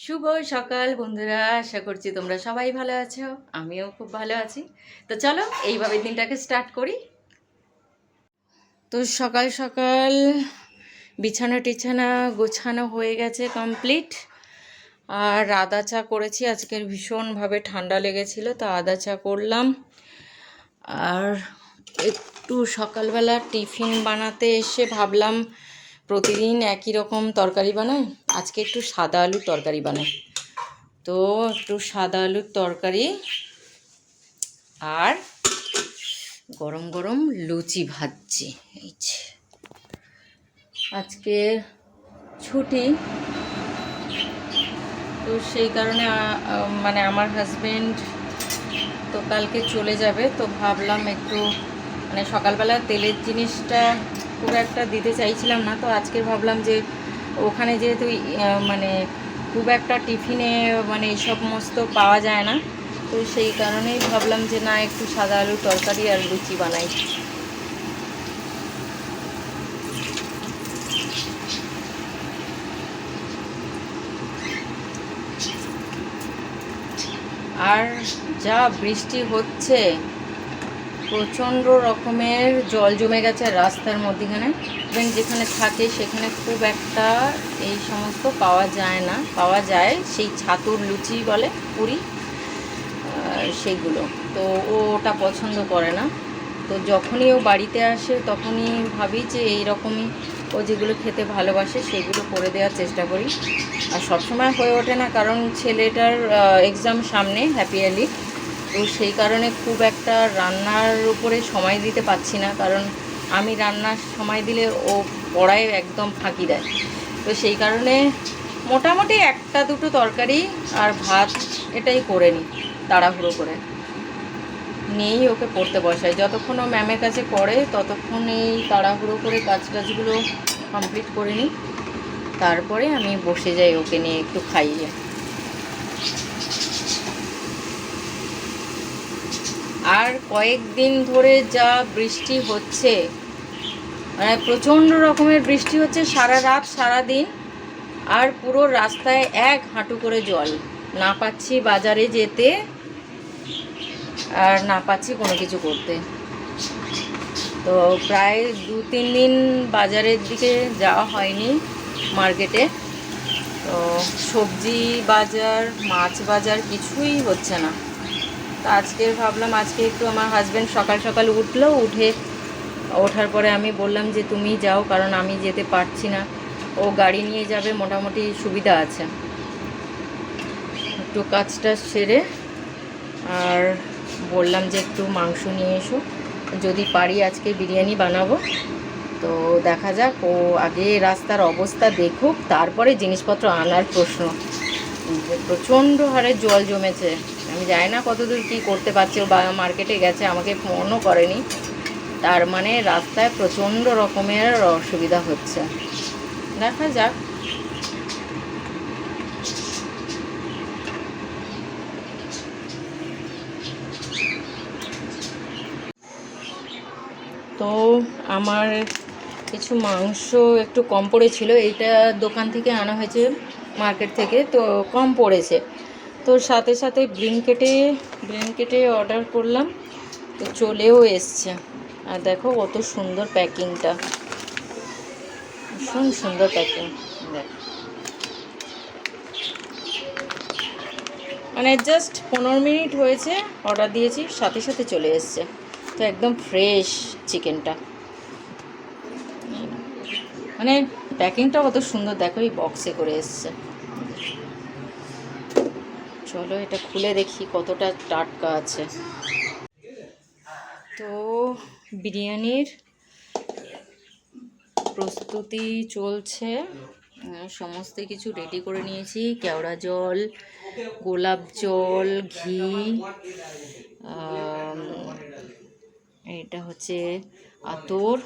শুভ সকাল বন্ধুরা, আশা করছি তোমরা সবাই ভালো আছো। আমিও খুব ভালো আছি। তো চলো এইভাবে দিনটাকে স্টার্ট করি। তো সকাল সকাল বিছানা টিছানা গোছানো হয়ে গেছে কমপ্লিট। আর আদা চা করেছি, আজকের ভীষণভাবে ঠান্ডা লেগেছিল, তো আদা চা করলাম। আর একটু সকালবেলা টিফিন বানাতে এসে ভাবলাম প্রতিদিন একই রকম তরকারি বানাই, আজকে একটু সাদা আলুর তরকারি বানাই। তো একটু সাদা আলুর তরকারি আর গরম গরম লুচি ভাজছি। এই যে আজকে ছুটি, তো সেই কারণে মানে আমার হাজবেন্ড তো কালকে চলে যাবে, তো ভাবলাম একটু মানে সকালবেলা তেলের জিনিসটা খুব একটা দিতে চাইছিলাম না, তো আজকে ভাবলাম যে ওখানে যেহেতু মানে খুব একটা টিফিনে মানে এই সমস্ত পাওয়া যায় না, তো সেই কারণেই ভাবলাম যে না, একটু সাদা আলুর তরকারি আর লুচি বানাই। আর যা বৃষ্টি হচ্ছে, প্রচণ্ড রকমের জল জমে গেছে রাস্তার মধ্যেখানে, ইভেন যেখানে থাকে সেখানে খুব একটা এই সমস্ত পাওয়া যায় না। পাওয়া যায় সেই ছাতুর লুচি বলে পুরি, সেইগুলো, তো ও ওটা পছন্দ করে না। তো যখনই ও বাড়িতে আসে তখনই ভাবি যে এইরকমই ও যেগুলো খেতে ভালোবাসে সেগুলো করে দেওয়ার চেষ্টা করি। আর সবসময় হয়ে ওঠে না, কারণ ছেলেটার এক্সাম সামনে, হ্যাপি ইয়ারলি, তো সেই কারণে খুব একটা রান্নার উপরে সময় দিতে পারছি না, কারণ আমি রান্নার সময় দিলে ও পড়ায় একদম ফাঁকি দেয়। তো সেই কারণে মোটামুটি একটা দুটো তরকারি আর ভাত এটাই করে নিই, তাড়াহুড়ো করে নিয়েই ওকে পড়তে বসাই। যতক্ষণ ও ম্যামের কাছে পড়ে ততক্ষণ এই তাড়াহুড়ো করে কাজগুলো কমপ্লিট করে নিই, তারপরে আমি বসে যাই ওকে নিয়ে একটু খাইয়ে। আর কয়েকদিন ধরে যা বৃষ্টি হচ্ছে, মানে প্রচণ্ড রকমের বৃষ্টি হচ্ছে সারা রাত সারা দিন, আর পুরো রাস্তায় এক হাঁটু করে জল। না পাচ্ছি বাজারে যেতে, আর না পাচ্ছি কোনো কিছু করতে। তো প্রায় 2-3 দিন বাজারের দিকে যাওয়া হয়নি, মার্কেটে। তো সবজি বাজার, মাছ বাজার কিছুই হচ্ছে না। তো আজকে ভাবলাম আজকে একটু, আমার হাজব্যান্ড সকাল সকাল ওঠার পরে আমি বললাম যে তুমি যাও, কারণ আমি যেতে পারছি না। ও গাড়ি নিয়ে যাবে, মোটামুটি সুবিধা আছে। একটু কাজটা সেরে আর বললাম যে একটু মাংস নিয়ে এসো, যদি পারি আজকে বিরিয়ানি বানাবো। তো দেখা যাক, ও আগে রাস্তার অবস্থা দেখুক, তারপরে জিনিসপত্র আনার প্রশ্ন। প্রচণ্ড হারে জল জমেছে, আমি জানি না কতদূর কী করতে পারছি। ও মার্কেটে গেছে, আমাকে ফোনও করেনি, তার মানে রাস্তায় প্রচণ্ড রকমের অসুবিধা হচ্ছে। দেখা যাক। তো আমার কিছু মাংস একটু কম পড়েছিল, এইটা দোকান থেকে আনা হয়েছে, মার্কেট থেকে, তো কম পড়েছে। তো সাথে সাথে ব্লিঙ্কিটে অর্ডার করলাম, তো চলেও এসছে। আর দেখো কত সুন্দর প্যাকিংটা, ভীষণ সুন্দর প্যাকিং। দেখ, মানে জাস্ট 15 মিনিট হয়েছে অর্ডার দিয়েছি, সাথে সাথে চলে এসছে। তো একদম ফ্রেশ চিকেনটা, মানে প্যাকিংটা কত সুন্দর, দেখো এই বক্সে করে এসছে। চলো এটা খুলে দেখি কতটা টাটকা আছে। তো বিরিয়ানির প্রস্তুতি চলছে, সমস্ত কিছু রেডি করে নিয়েছি। কেওড়া জল, গোলাপ জল, ঘি, এটা হচ্ছে আতর,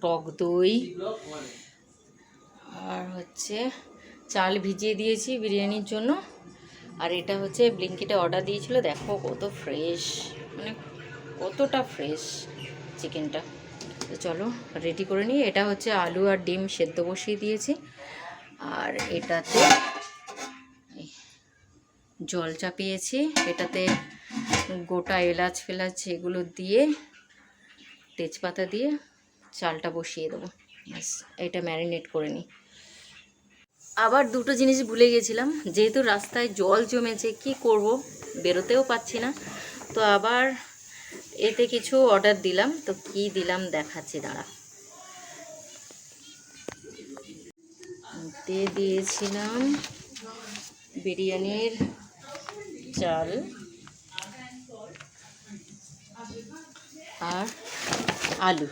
টক দই, আর হচ্ছে চাল ভিজিয়ে দিয়েছি বিরিয়ানির জন্য। আর এটা হচ্ছে ব্লিঙ্কিটে অর্ডার দিয়েছিল, দেখো কত ফ্রেশ, মানে কতটা ফ্রেশ চিকেনটা। তো চলো রেডি করে নিই। এটা হচ্ছে আলু আর ডিম সেদ্ধ বসিয়ে দিয়েছি, আর এটাতে জল চাপিয়েছি, এটাতে গোটা এলাচ ফেলাচ এগুলো দিয়ে তেজপাতা দিয়ে চালটা বসিয়ে দেবো। ব্যাস, এটা ম্যারিনেট করে নিই। আবার দুটো জিনিস ভুলে গেছিলাম, যেহেতু রাস্তায় জল জমেছে কি করব, বেরোতেও পাচ্ছি না, তো আবার এতে কিছু অর্ডার দিলাম। তো কি দিলাম দেখাচ্ছি, দাঁড়া। এতে দিয়েছিলাম বিরিয়ানির চাল আর আলু।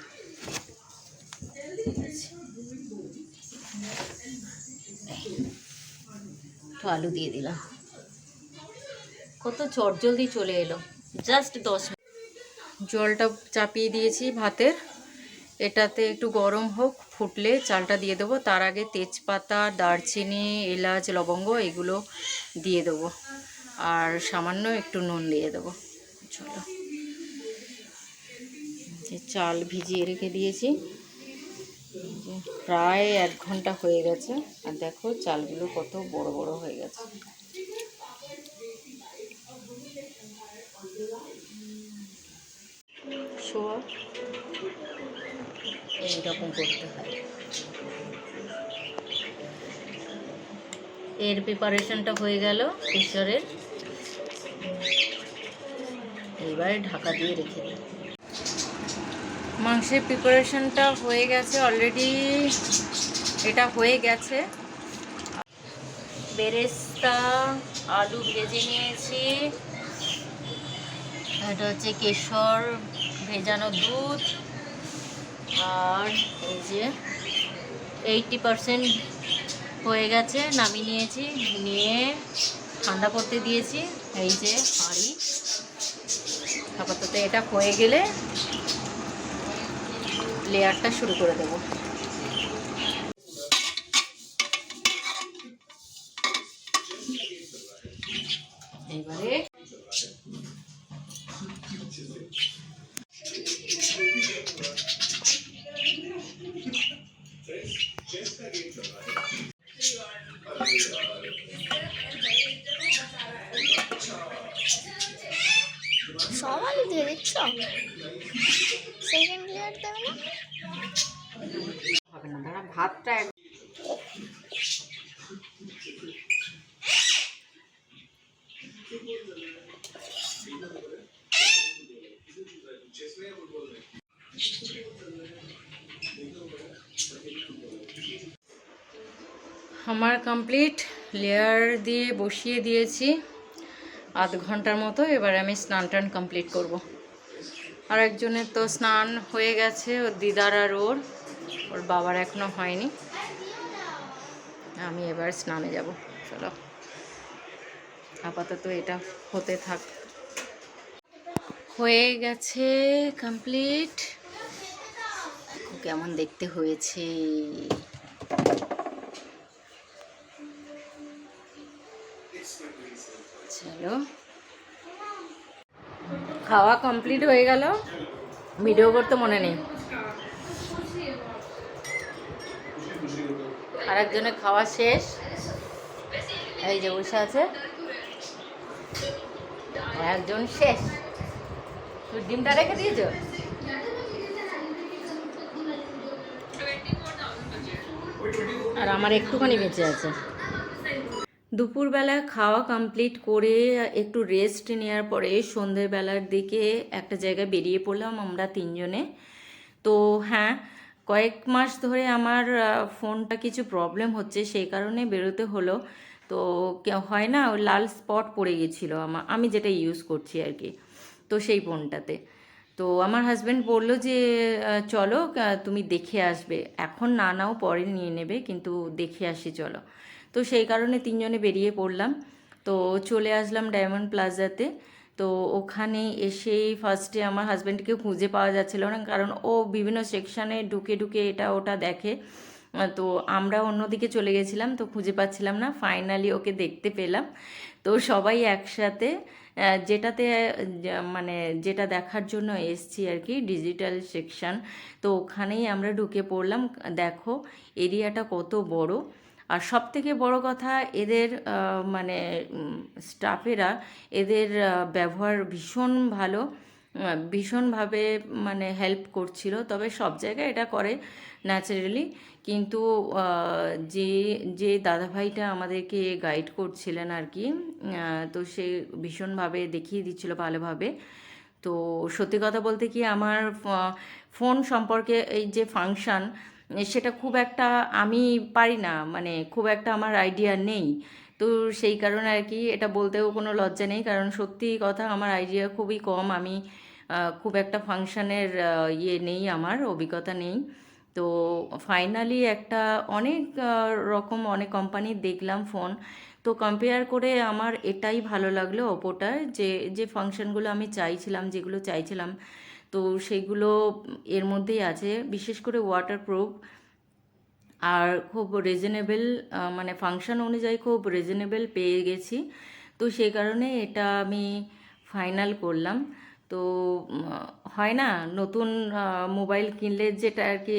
তো আলু দিয়ে দিলাম। কত চটজলদি চলে এলো, জাস্ট 10 মিনিট। জলটা চাপিয়ে দিয়েছি ভাতের, এটাতে একটু গরম হোক, ফুটলে চালটা দিয়ে দেবো। তার আগে তেজপাতা, দারচিনি, এলাচ, লবঙ্গ এগুলো দিয়ে দেবো, আর সামান্য একটু নুন দিয়ে দেবো। চলো, যে চাল ভিজিয়ে রেখে দিয়েছি, প্রায় 1 ঘন্টা হয়ে গেছে, আর দেখো চালগুলো কত বড় বড় হয়ে গেছে। শোয়া এইরকম করতে হয়। এর প্রিপারেশনটা হয়ে গেল ঈশ্বরের, এইবারে ঢাকা দিয়ে রেখে দিই। মাংসের প্রিপারেশনটা হয়ে গেছে অলরেডি, এটা হয়ে গেছে। বেরেস্তা, আলু ভেজে নিয়েছি, এটা হচ্ছে কেশর ভেজানো দুধ, আর এই যে 80% হয়ে গেছে, নামিয়ে নিয়েছি, নিয়ে ঠান্ডা করতে দিয়েছি। এই যে হাঁড়ি, আপাতত এটা হয়ে গেলে লেয়ারটা শুরু করে দেব। এবারে সব আলু দিয়ে দিচ্ছ, সেকেন্ড লেয়ার দেবে না? হবে না, দাঁড়া, ভাতটা আমার কমপ্লিট, লেয়ার দিয়ে বসিয়ে দিয়েছি 1/2 ঘন্টার মতো। এবার আমি স্নান টান কমপ্লিট করব। আর একজনের তো স্নান হয়ে গেছে, ওর দিদার আর ওর বাবার এখনো হয়নি। আমি এবার স্নানে যাব। চলো, আপাতত এটা হতে থাক। হয়ে গেছে কমপ্লিট, কেমন দেখতে হয়েছে। চলো, খাওয়া কমপ্লিট হয়ে গেল, ভিডিও করতে মনে নেই। আর একজনের খাওয়া শেষ, এই যে বসে আছে, আর একজন শেষ। তুই ডিমটা রেখে দিয়েছ? আর আমার একটুখানি বেঁচে আছে। দুপুরবেলা খাওয়া কমপ্লিট করে একটু রেস্ট নেওয়ার পরে সন্ধ্যেবেলার দিকে একটা জায়গায় বেরিয়ে পড়লাম আমরা 3 জনে। তো হ্যাঁ, কয়েক মাস ধরে আমার ফোনটা কিছু প্রবলেম হচ্ছে, সেই কারণে বেরোতে হলো। তো হয় না, ওই লাল স্পট পড়ে গেছিলো আমি যেটা ইউজ করছি আর কি, তো সেই ফোনটাতে। তো আমার হাজব্যান্ড বলল যে চলো তুমি দেখে আসবে, এখন না নাও পরে নিয়ে নেবে, কিন্তু দেখে আসি চলো। তো সেই কারণে 3 জনে বেরিয়ে পড়লাম। তো চলে আসলাম ডায়মন্ড প্লাজাতে। তো ওখানে এসেই ফার্স্টে আমার হাজব্যান্ডকে খুঁজে পাওয়া যাচ্ছিল না, কারণ ও বিভিন্ন সেকশানে ঢুকে ঢুকে এটা ওটা দেখে। তো আমরা অন্যদিকে চলে গেছিলাম, তো খুঁজে পাচ্ছিলাম না। ফাইনালি ওকে দেখতে পেলাম। তো সবাই একসাথে যেটাতে মানে যেটা দেখার জন্য এসছি আর কি, ডিজিটাল সেকশন, তো ওখানেই আমরা ঢুকে পড়লাম। দেখো এরিয়াটা কত বড়, আর সবথেকে বড় কথা এদের মানে স্টাফেরা এদের ব্যবহার ভীষণ ভালো, ভীষণভাবে মানে হেল্প করছিল। তবে সব জায়গায় এটা করে ন্যাচারালি, কিন্তু যে যে দাদাভাইটা আমাদেরকে গাইড করছিলেন আর কি, তো সে ভীষণভাবে দেখিয়ে দিচ্ছিল ভালোভাবে। তো সত্যি কথা বলতে কি আমার ফোন সম্পর্কে এই যে ফাংশান, সেটা খুব একটা আমি পারি না, মানে খুব একটা আমার আইডিয়া নেই। তো সেই কারণে আর কি এটা বলতেও কোনো লজ্জা নেই, কারণ সত্যি কথা আমার আইডিয়া খুবই কম। আমি খুব একটা ফাংশানের ইয়ে নেই, আমার অভিজ্ঞতা নেই। তো ফাইনালি একটা অনেক রকম অনেক কোম্পানির দেখলাম ফোন, তো কম্পেয়ার করে আমার এটাই ভালো লাগলো ওপোটার, যে যে ফাংশনগুলো আমি চাইছিলাম, যেগুলো চাইছিলাম, তো সেইগুলো এর মধ্যেই আছে। বিশেষ করে ওয়াটারপ্রুফ, আর খুব রিজনেবল, মানে ফাংশন অনুযায়ী খুব রিজনেবল পেয়ে গেছি। তো সেই কারণে এটা আমি ফাইনাল করলাম। তো হয় না নতুন মোবাইল কিনলে যেটা আর কি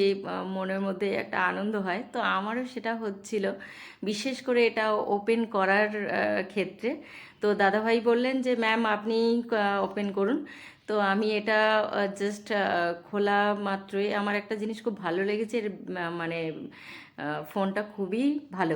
মনের মধ্যে একটা আনন্দ হয়, তো আমারও সেটা হচ্ছিল, বিশেষ করে এটা ওপেন করার ক্ষেত্রে। তো দাদাভাই বললেন যে ম্যাম আপনি ওপেন করুন। তো আমি এটা জাস্ট খোলা মাত্রই আমার একটা জিনিস খুব ভালো লেগেছে, এর মানে ফোনটা খুবই ভালো।